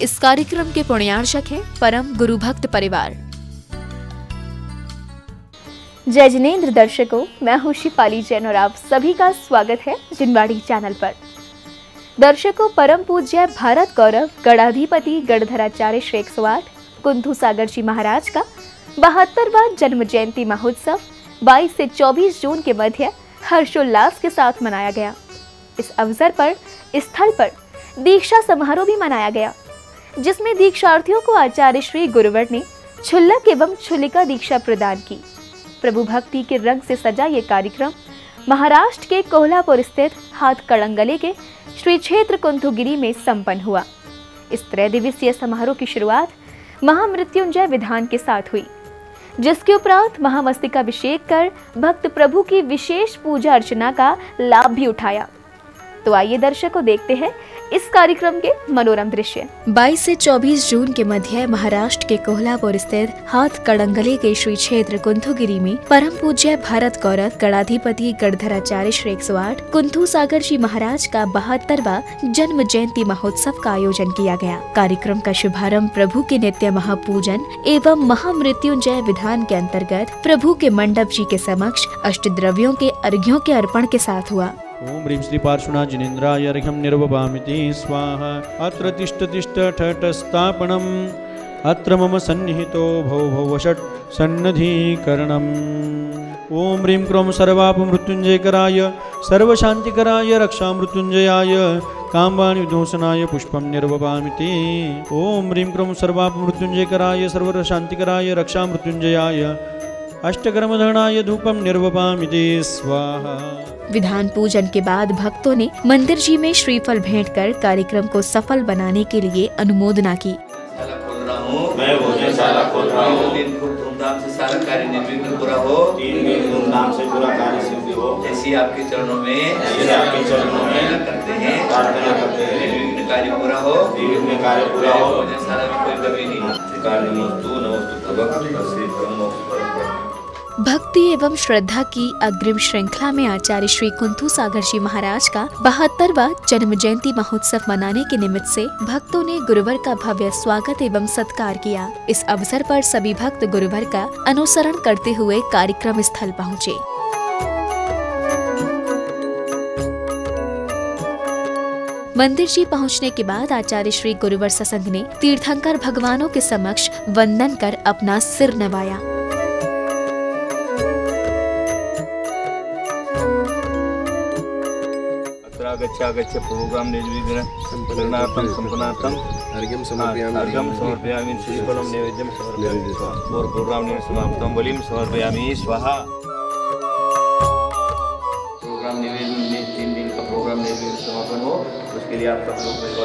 इस कार्यक्रम के पुण्यार्चक हैं परम गुरु भक्त परिवार। जय जिनेंद्र दर्शकों, मैं हूँ शिपाली जैन और आप सभी का स्वागत है जिनवाड़ी चैनल पर। दर्शकों, परम पूज्य भारत गौरव गणाधिपति गणधराचार्य श्री 108 कुंथू सागर जी महाराज का 72वां जन्म जयंती महोत्सव 22 से 24 जून के मध्य हर्षोल्लास के साथ मनाया गया। इस अवसर पर स्थल पर दीक्षा समारोह भी मनाया गया, जिसमें दीक्षार्थियों को आचार्य श्री गुरुवर ने छुल्लक एवं छुलिका दीक्षा प्रदान की। प्रभु भक्ति के रंग से सजा ये कार्यक्रम महाराष्ट्र के कोल्हापुर स्थित हाथ कड़ंगले के श्री क्षेत्र कुंथुगिरी में संपन्न हुआ। इस त्रैदिवसीय समारोह की शुरुआत महामृत्युंजय विधान के साथ हुई, जिसके उपरांत महामस्तकाभिषेक कर भक्त प्रभु की विशेष पूजा अर्चना का लाभ भी उठाया। तो आइए दर्शकों देखते हैं इस कार्यक्रम के मनोरम दृश्य। 22 से 24 जून के मध्य महाराष्ट्र के कोल्हापुर स्थित हाथ कड़ंगले के श्री क्षेत्र कुंथुगिरी में परम पूज्य भारत गौरव गणाधिपति गणधराचार्य श्री 108 कुंथू सागर जी महाराज का 72वां जन्म जयंती महोत्सव का आयोजन किया गया। कार्यक्रम का शुभारंभ प्रभु के नित्य महापूजन एवं महामृत्युंजय विधान के अंतर्गत प्रभु के मंडप जी के समक्ष अष्टद्रव्यों के अर्घ्यों के अर्पण के साथ हुआ। ओम ह्रीं श्री पार्श्वना जिनेन्द्राय अर्घ्यं निर्वपामिति स्वाहा। अत्र तिष्ठ तिष्ठ ठठ स्थापनम् अत्र मम सन्निहितो भव भव षट् सन्नधीकरणम्। ओम ह्रीं क्रों सर्वापमृत्युंजयकराय सर्वशान्तिकराय रक्षामृत्युंजयाय कामवाणी विध्वंसनाय पुष्पं निर्वपामिति। ओम ह्रीं क्रों सर्वापमृत्युंजयकराय सर्वशान्तिकराय रक्षामृत्युंजयाय अष्टकर्मधनाय धूपम निर्वपामिति स्वाहा। विधान पूजन के बाद भक्तों ने मंदिर जी में श्रीफल भेंट कर कार्यक्रम को सफल बनाने के लिए अनुमोदना की। मैं भोजनशाला खोल रहा हूँ। 3 दिन खूब धूमधाम से सारा कार्य निर्विघ्न पूरा हो। 3 दिन धूमधाम से पूरा कार्य सिद्धि हो। जैसे आपके चरणों में करते हैं निर्विघ्न कार्य पूरा हो। निर्विघ्न कार्य पूरा हो। भोजनशाला में कोई कमी नहीं। भक्ति एवं श्रद्धा की अग्रिम श्रृंखला में आचार्य श्री कुंथू सागर जी महाराज का 72वां जन्म जयंती महोत्सव मनाने के निमित्त से भक्तों ने गुरुवर का भव्य स्वागत एवं सत्कार किया। इस अवसर पर सभी भक्त गुरुवर का अनुसरण करते हुए कार्यक्रम स्थल पहुँचे। मंदिर जी पहुंचने के बाद आचार्य श्री गुरुवर ससंग ने तीर्थंकर भगवानों के समक्ष वंदन कर अपना सिर नवाया। गच्छ प्रोग्राम निर्विघ्न संपन्नार्थं संपन्नार्थं अर्घ्यं समर्पयामि श्रीफलं नैवेद्यं समर्पयामि और प्रोग्राम समाप्तं बलिं समर्पयामि स्वाहा। प्रोग्राम निर्विघ्न 3 दिन का प्रोग्राम निर्विघ्न समापन हो, उसके लिए आप सब लोग परिवार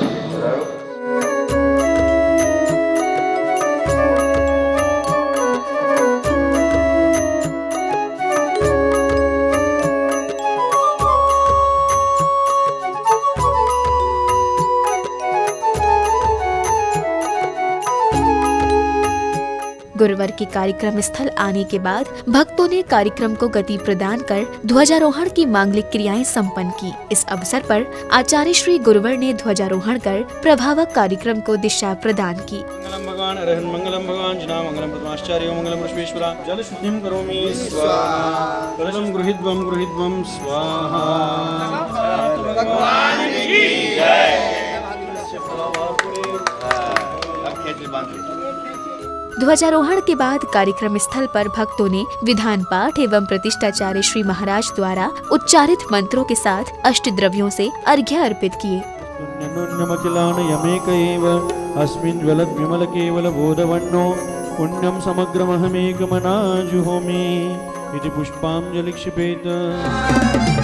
गुरुवर के कार्यक्रम स्थल आने के बाद भक्तों ने कार्यक्रम को गति प्रदान कर ध्वजारोहण की मांगलिक क्रियाएं संपन्न की। इस अवसर पर आचार्य श्री गुरुवर ने ध्वजारोहण कर प्रभावक कार्यक्रम को दिशा प्रदान की। मंगलम भगवान अरहं मंगलम भगवान जिना मंगलम प्रथमाचार्यो मंगलम ऋष्वेश्वरा जल शुद्धिं करोमि स्वाहा। कलशं गृहीत्वं स्वाहा। भगवान की जय। ध्वजारोहण के बाद कार्यक्रम स्थल पर भक्तों ने विधान पाठ एवं प्रतिष्ठाचार्य श्री महाराज द्वारा उच्चारित मंत्रों के साथ अष्टद्रव्यों से अर्घ्य अर्पित किए। अस्मिन् ज्वलत् विमल केवल बोधवन्नो पुण्यं समग्रमहमेकमनाजुहोमि इति पुष्पांजलि क्षिपेत।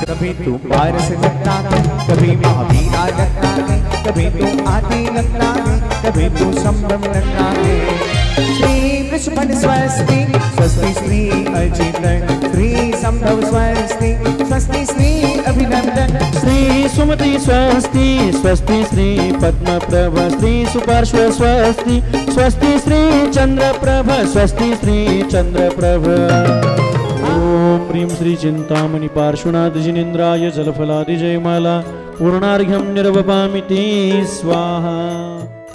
कभी तू पारस लगता है, कभी महावीरा लगता है, कभी तू आदि लगता है, कभी तू संभ्रम लगता है। श्री वृषभन स्वस्ति स्वस्ति श्री अजित श्री संभव स्वस्ति स्वस्ति श्री अभिनंदन श्री सुमति स्वस्ति स्वस्ति श्री पद्म प्रभ श्री सुपार्श्व स्वस्ति स्वस्ति श्री चंद्र प्रभ स्वस्ति श्री चंद्र प्रभ। ओम प्रीम श्री चिंतामणि पार्श्वनाथ जिनेन्द्राय जलफलादि जयमाला पूर्णार्घ्यं निर्वपामिति स्वाहा।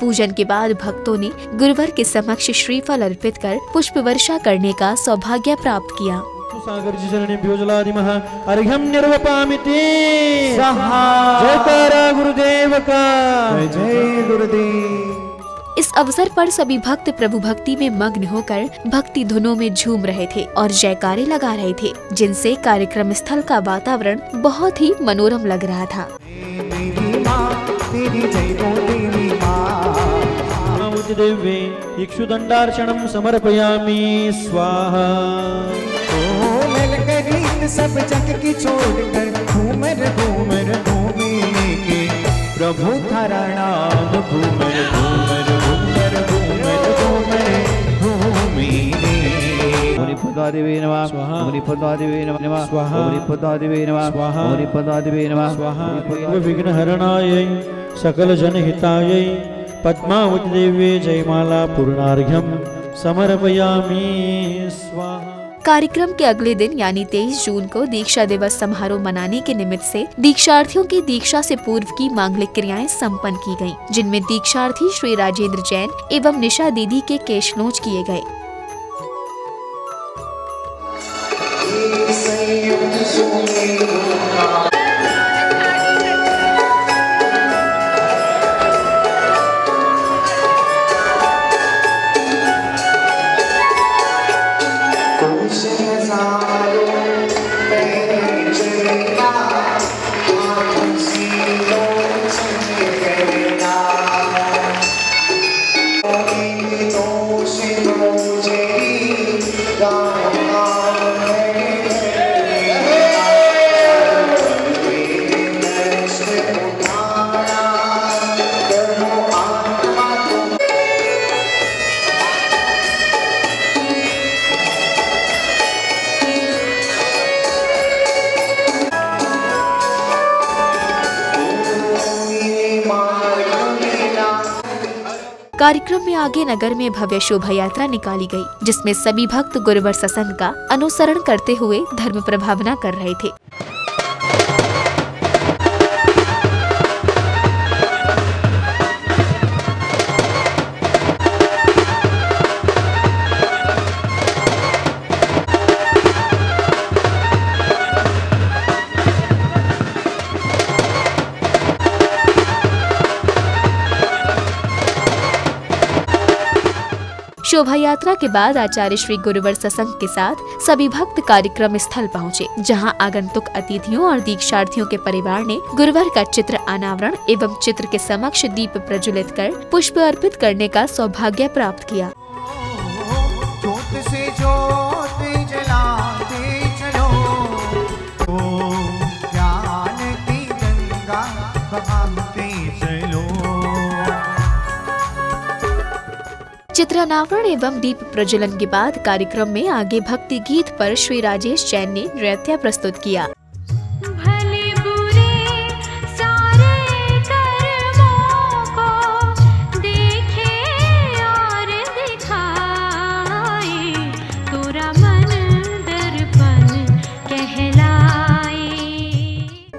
पूजन के बाद भक्तों ने गुरुवर के समक्ष श्रीफल अर्पित कर पुष्प वर्षा करने का सौभाग्य प्राप्त किया। सागर जी चरणेभ्यो जलादिमः अर्घ्यं निर्वपामिति जयकारा गुरुदेव का जय गुरुदेव। इस अवसर पर सभी भक्त प्रभु भक्ति में मग्न होकर भक्ति धुनों में झूम रहे थे और जयकारे लगा रहे थे, जिनसे कार्यक्रम स्थल का वातावरण बहुत ही मनोरम लग रहा था। देवे इक्षुदंडार्चनम समर्पयामि स्वाहा। सब जग की छोड़कर घूमर घूमर घूमने के प्रभु थारा नाम घूमर घूमर घूमर घूमर घूमर घूमने। ओम पदादेवे नमः स्वाहा। ओम पदादेवे नमः स्वाहा। ओम पदादेवे नमः स्वाहा। ओम पदादेवे नमः स्वाहा। विघ्नहरणायै सकल जनहितायै पद्मावती देवी जयमाला पूर्णार्घ्यम समर्पयामि स्वाहा। कार्यक्रम के अगले दिन यानी 23 जून को दीक्षा दिवस समारोह मनाने के निमित्त से दीक्षार्थियों की दीक्षा से पूर्व की मांगलिक क्रियाएं संपन्न की गयीं, जिनमें दीक्षार्थी श्री राजेंद्र जैन एवं निशा दीदी के केश नोच किए गए। कार्यक्रम में आगे नगर में भव्य शोभा यात्रा निकाली गई, जिसमें सभी भक्त गुरुवर सत्संग का अनुसरण करते हुए धर्म प्रभावना कर रहे थे। शोभा यात्रा के बाद आचार्य श्री गुरुवर सत्संग के साथ सभी भक्त कार्यक्रम स्थल पहुँचे, जहां आगंतुक अतिथियों और दीक्षार्थियों के परिवार ने गुरुवर का चित्र अनावरण एवं चित्र के समक्ष दीप प्रज्वलित कर पुष्प अर्पित करने का सौभाग्य प्राप्त किया। चित्र अनावरण एवं दीप प्रज्वलन के बाद कार्यक्रम में आगे भक्ति गीत पर श्री राजेश जैन ने नृत्य प्रस्तुत किया। भले बुरे सारे कर्मों को देखे और दिखाए, तोरा मन दर्पण कहलाए।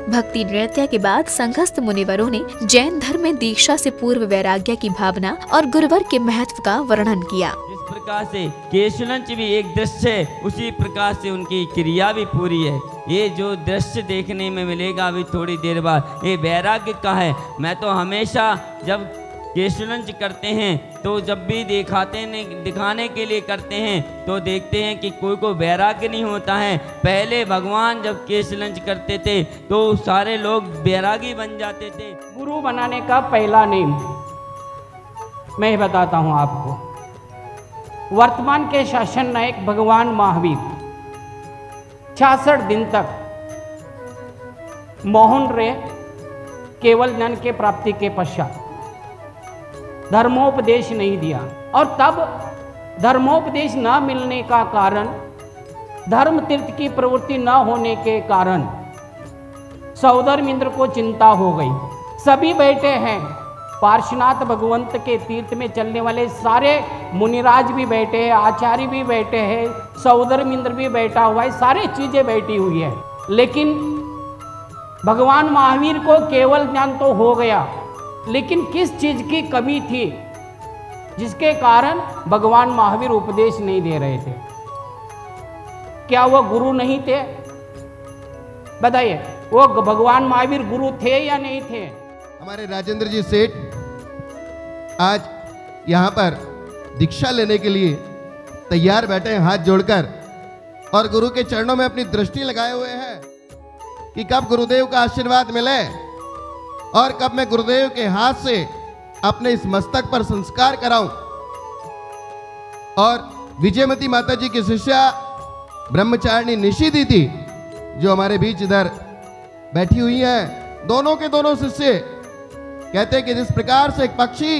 भक्ति नृत्य के बाद संघस्थ मुनिवरों ने जैन धर्म में दीक्षा से पूर्व वैराग्य की भावना और गुरुवर के महत्व का वर्णन किया। जिस प्रकार से केशुलंच भी एक दृश्य है, उसी प्रकार से उनकी क्रिया भी पूरी है। ये जो दृश्य देखने में मिलेगा अभी थोड़ी देर बाद, ये वैराग्य का है। मैं तो हमेशा जब केशुलंच करते हैं तो जब भी दिखाने के लिए करते हैं तो देखते हैं कि कोई को वैराग्य नहीं होता है। पहले भगवान जब केशुलंच करते थे तो सारे लोग वैरागी बन जाते थे। गुरु बनाने का पहला नियम मैं बताता हूँ आपको। वर्तमान के शासन नायक भगवान महावीर 66 दिन तक मौन रहे, केवल ज्ञान के प्राप्ति के पश्चात धर्मोपदेश नहीं दिया। और तब धर्मोपदेश न मिलने का कारण, धर्म तीर्थ की प्रवृत्ति न होने के कारण सौदर इंद्र को चिंता हो गई। सभी बैठे हैं, पार्श्वनाथ भगवंत के तीर्थ में चलने वाले सारे मुनिराज भी बैठे हैं, आचार्य भी बैठे हैं, सौदर इंद्र भी बैठा हुआ है, सारी चीजें बैठी हुई है। लेकिन भगवान महावीर को केवल ज्ञान तो हो गया, लेकिन किस चीज की कमी थी जिसके कारण भगवान महावीर उपदेश नहीं दे रहे थे? क्या वो गुरु नहीं थे? बताइए, वो भगवान महावीर गुरु थे या नहीं थे? हमारे राजेंद्र जी सेठ आज यहाँ पर दीक्षा लेने के लिए तैयार बैठे हैं हाथ जोड़कर, और गुरु के चरणों में अपनी दृष्टि लगाए हुए हैं कि कब गुरुदेव का आशीर्वाद मिले और कब मैं गुरुदेव के हाथ से अपने इस मस्तक पर संस्कार कराऊं। और विजयमती माता जी की शिष्या ब्रह्मचारिणी निशि दीदी जो हमारे बीच इधर बैठी हुई हैं, दोनों के दोनों शिष्य कहते हैं कि जिस प्रकार से एक पक्षी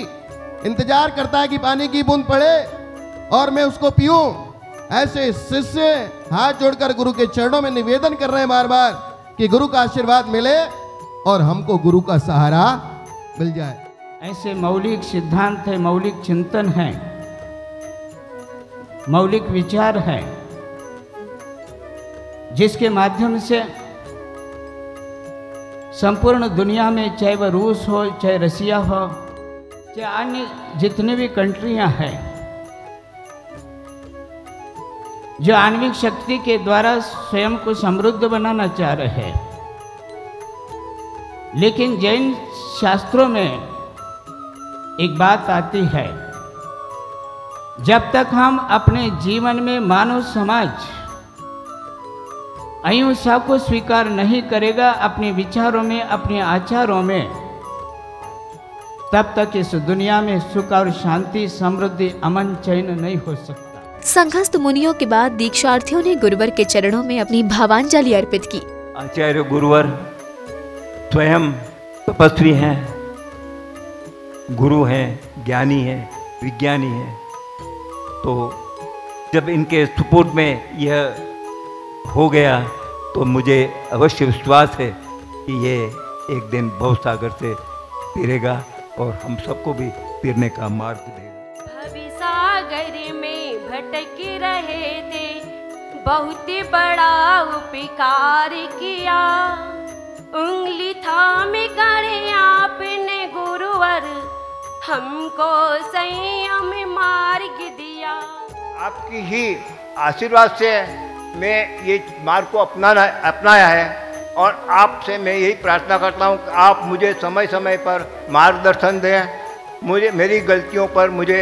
इंतजार करता है कि पानी की बूंद पड़े और मैं उसको पीऊं, ऐसे शिष्य हाथ जोड़कर गुरु के चरणों में निवेदन कर रहे हैं बार बार कि गुरु का आशीर्वाद मिले और हमको गुरु का सहारा मिल जाए। ऐसे मौलिक सिद्धांत है, मौलिक चिंतन है, मौलिक विचार है, जिसके माध्यम से संपूर्ण दुनिया में, चाहे वह रूस हो, चाहे रसिया हो, चाहे अन्य जितने भी कंट्रियां हैं, जो आणविक शक्ति के द्वारा स्वयं को समृद्ध बनाना चाह रहे हैं, लेकिन जैन शास्त्रों में एक बात आती है, जब तक हम अपने जीवन में मानव समाज अहिंसा को स्वीकार नहीं करेगा अपने विचारों में, अपने आचारों में, तब तक इस दुनिया में सुख और शांति, समृद्धि, अमन, चैन नहीं हो सकता। संघस्थ मुनियों के बाद दीक्षार्थियों ने गुरुवर के चरणों में अपनी भावांजलि अर्पित की। आचार्य गुरुवर स्वयं तपस्वी हैं, गुरु हैं, ज्ञानी हैं, विज्ञानी हैं, तो जब इनके सपोर्ट में यह हो गया तो मुझे अवश्य विश्वास है कि ये एक दिन भवसागर से तिरेगा और हम सबको भी तिरने का मार्ग देगा। भवसागर में भटक रहे थे, बहुत बड़ा उपकार किया, उंगली थाम करे आपने गुरुवर, हमको संयम मार्ग दिया। आपकी ही आशीर्वाद से मैं ये मार्ग को अपनाया है और आपसे मैं यही प्रार्थना करता हूँ कि आप मुझे समय समय पर मार्गदर्शन दें, मुझे मेरी गलतियों पर मुझे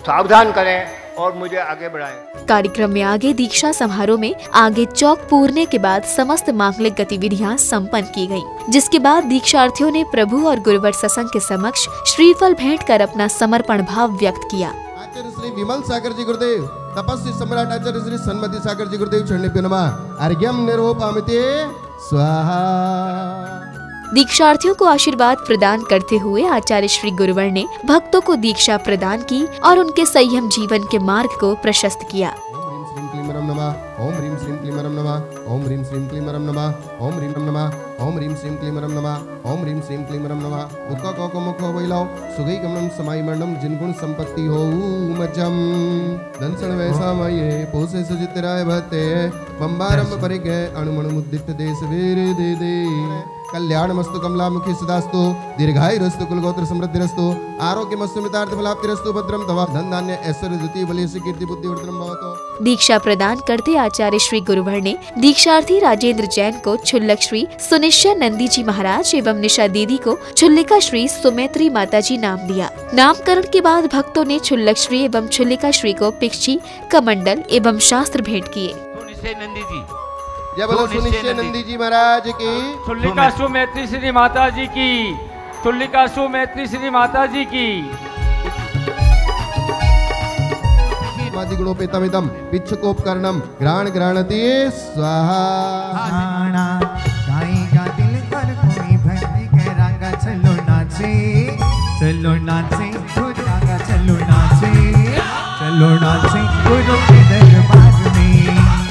सावधान करें और मुझे आगे बढ़ाएं। कार्यक्रम में आगे दीक्षा समारोह में आगे चौक पूरने के बाद समस्त मांगलिक गतिविधियां संपन्न की गयी, जिसके बाद दीक्षार्थियों ने प्रभु और गुरुवर सत्संग के समक्ष श्रीफल भेंट कर अपना समर्पण भाव व्यक्त किया। आचार्य श्री विमल सागर जी गुरुदेव, तपस्वी सम्राट आचार्य श्री सन्मति सागर जी गुरुदेव चरणेभ्यो नमः। अर्घ्यं निर्वोपामिते स्वाहा। दीक्षार्थियों को आशीर्वाद प्रदान करते हुए आचार्य श्री गुरुवर ने भक्तों को दीक्षा प्रदान की और उनके संयम जीवन के मार्ग को प्रशस्त किया। ओम ह्रीं श्रीं क्लीं नमः, ओम ह्रीं श्रीं क्लीं नमः, ओम ह्रीं नमः, ओम ह्रीं श्रीं क्लीं नमः, ओम ह्रीं श्रीं क्लीं नमः। मुख को मुख वैलाओ सुगई गमनम समाई मरणम, जिनगुण संपत्ति हो मजम दंसन वैसा मये पोसे सुजितराय भते बंबारम परिगे अणुमणु मुद्दित देश वीर दे दे। कल्याणमस्तु कमलामुखी सदास्तु, दीर्घायुरस्तु कुलगोत्र समृद्धिरस्तु, आरोग्यमस्तु मितार्थ फलाप्तिरस्तु, भद्रम तवा धन धान्य ऐश्वर्य द्वितीय बलेश कीर्ति बुद्धि वर्धनम भवतु। दीक्षा प्रदान करते आचार्य श्री गुरुवर ने दीक्षार्थी राजेंद्र जैन को छुल्लक श्री सुनिश्चय नंदी जी महाराज एवं निशा दीदी को छुल्लिका श्री सुमैत्री माता जी नाम दिया। नामकरण के बाद भक्तों ने छुल्लक श्री एवं छुल्लिका श्री को पिक्षी, कमंडल एवं शास्त्र भेंट किए। नंदी जी, जय बोलो सुनिश्चय नंदी जी महाराज की। छुल्लिका सुमैत्री श्री माता जी की, छुल्लिका सुमैत्री श्री माता जी की। गुणोपेतमिदं पिच्छकोपकरणं घ्राण घ्राणति स्वाहा। गाएगा दिल पर कोई भक्ति के रंगा, चलो नाचे, चलो नाचे, रंगा चलो नाचे, चलो नाचे गुरु के दरबार में,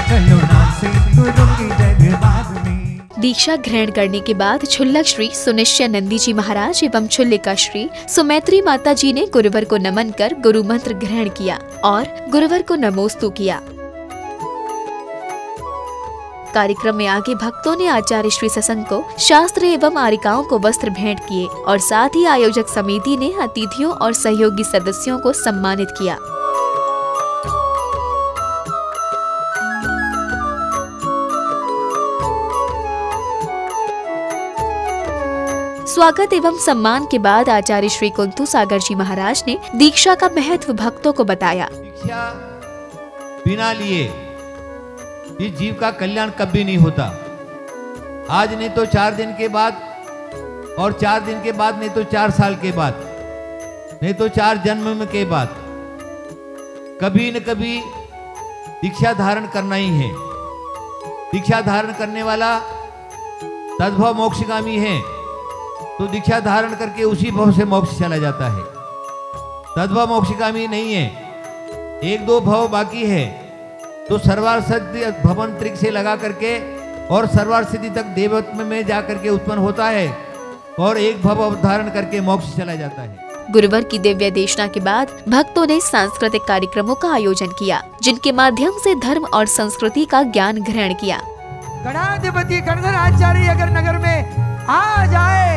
चलो नाचे गुरु के दरबार में। दीक्षा ग्रहण करने के बाद छुल्लक श्री सुनिश्चय नंदी जी महाराज एवं छुल्लिका श्री सुमैत्री माता जी ने गुरुवर को नमन कर गुरु मंत्र ग्रहण किया और गुरुवर को नमोस्तु किया। कार्यक्रम में आगे भक्तों ने आचार्य श्री सत्संग को शास्त्र एवं आरिकाओं को वस्त्र भेंट किए और साथ ही आयोजक समिति ने अतिथियों और सहयोगी सदस्यों को सम्मानित किया। स्वागत एवं सम्मान के बाद आचार्य श्री कुंथू सागर जी महाराज ने दीक्षा का महत्व भक्तों को बताया। दीक्षा बिना लिए इस जीव का कल्याण कभी नहीं होता। आज नहीं तो 4 दिन के बाद, और 4 दिन के बाद नहीं तो 4 साल के बाद, नहीं तो 4 जन्म के बाद कभी न कभी दीक्षा धारण करना ही है। दीक्षा धारण करने वाला तद्भव मोक्षगामी है, तो दीक्षा धारण करके उसी भव से मोक्ष चला जाता है। तद्भव मोक्षगामी नहीं है, 1-2 भव बाकी है, तो सर्वार्थ सिद्धि भवन त्रिक से लगा करके और सर्वार्थ सिद्धि तक देवत्व में जाकर के उत्पन्न होता है और एक भव धारण करके मोक्ष चला जाता है। गुरुवर की दिव्य देशना के बाद भक्तों ने सांस्कृतिक कार्यक्रमों का आयोजन किया, जिनके माध्यम से धर्म और संस्कृति का ज्ञान ग्रहण किया। गणाधिपति गणधर आचार्य अगर नगर में आ जाए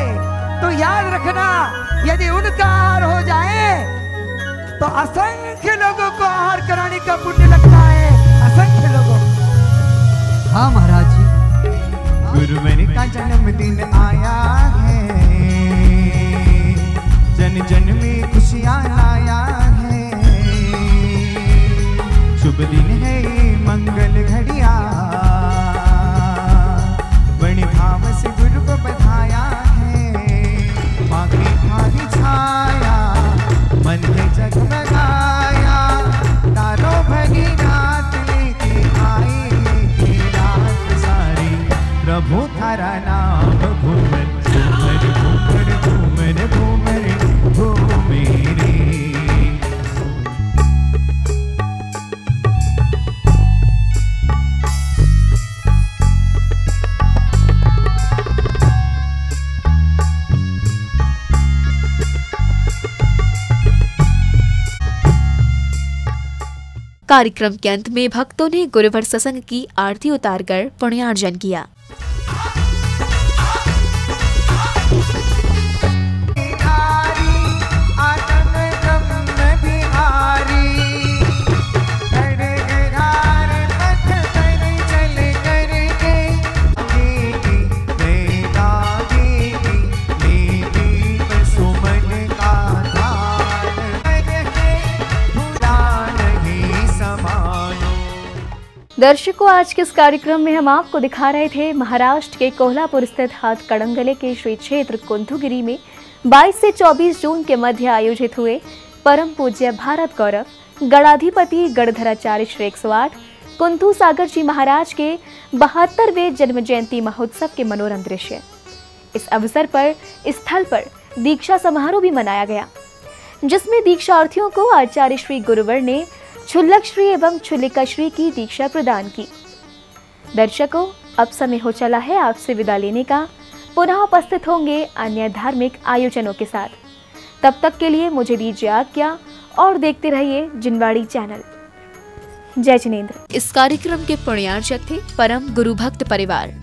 तो याद रखना, यदि उनका आहार हो जाए तो असंख्य लोगों को आहार कराने का पुण्य लगता है, असंख्य लोगों। हाँ महाराज जी, गुरुवर का जन्मदिन आया है, जन जन में खुशियाँ लाया है। शुभ दिन है मंगल घड़िया, बड़ी भाव से गुरु को बधाया है। माँ की थाली छाया, मन में जगमगाया, तारों भरी रात लेके आई की रात सारी। प्रभु थारा नाम घूमर घूमर घूमर घूमर घूमर घूमेरे। कार्यक्रम के अंत में भक्तों ने गुरुवर सत्संग की आरती उतारकर पुण्यार्जन किया। दर्शकों, आज के इस कार्यक्रम में हम आपको दिखा रहे थे महाराष्ट्र के कोल्हापुर स्थित हाथ कड़ंगले के श्री क्षेत्र कुंथुगिरी में 22 से 24 जून के मध्य आयोजित हुए परम पूज्य भारत गौरव गणाधिपति गणधराचार्य श्री 108 कुंथू सागर जी महाराज के 72वें जन्म जयंती महोत्सव के मनोरम दृश्य। इस अवसर पर स्थल पर दीक्षा समारोह भी मनाया गया, जिसमें दीक्षार्थियों को आचार्य श्री गुरुवर ने क्षुल्लक श्री एवं क्षुल्लिका श्री की दीक्षा प्रदान की। दर्शकों, अब समय हो चला है आपसे विदा लेने का। पुनः उपस्थित होंगे अन्य धार्मिक आयोजनों के साथ। तब तक के लिए मुझे दीजिए आज्ञा और देखते रहिए जिनवाड़ी चैनल। जय जिनेंद्र। इस कार्यक्रम के पुण्यार्चक थे परम गुरु भक्त परिवार।